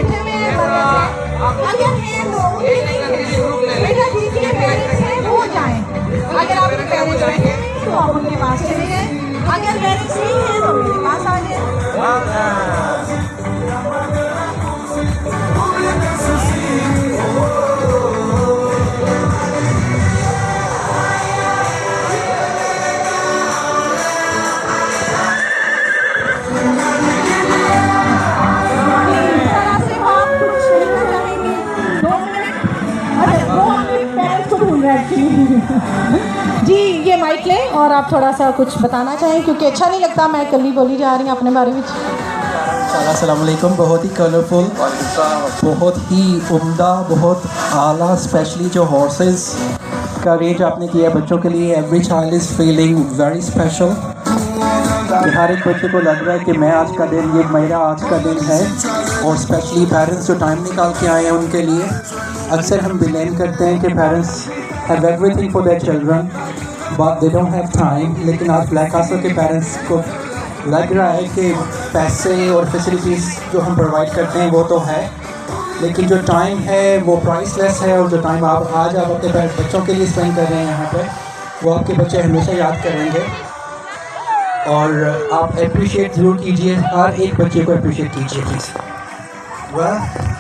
मीठे में है अगर है लोग बेटा जिनके पेरेंट्स हैं वो जाएं। अगर आपके पेरेंट्स हैं तो आप उनके पास चले जाएं, अगर पेरेंट्स नहीं हैं तो मेरे पास आ जाएं। जी ये माइक लें और आप थोड़ा सा कुछ बताना चाहें, क्योंकि अच्छा नहीं लगता मैं कल्ली बोली जा रही हूँ अपने बारे में। अस्सलाम वालेकुम। बहुत ही कलरफुल, बहुत ही उम्दा, बहुत आला, स्पेशली जो हॉर्सेस का रेंज आपने किया बच्चों के लिए। Every child is feeling very special. हर एक बच्चे को लग रहा है कि मैं आज का दिन, ये मेरा आज का दिन है। और स्पेशली पेरेंट्स जो टाइम निकाल के आए हैं उनके लिए। अक्सर हम ब्लेम करते हैं कि parents have everything for their children but they don't have time, लेकिन आज ब्लैक कासल के पेरेंट्स को लग रहा है कि पैसे और फैसिलिटीज़ जो हम प्रोवाइड करते हैं वो तो है, लेकिन जो टाइम है वो प्राइसलेस है। और जो टाइम आप आज आप अपने बच्चों के लिए स्पेंड कर रहे हैं यहाँ पे, वो आपके बच्चे हमेशा याद करेंगे। और आप अप्रिशिएट ज़रूर कीजिए, हर एक बच्चे को अप्रिशिएट कीजिए प्लीज़। वाह।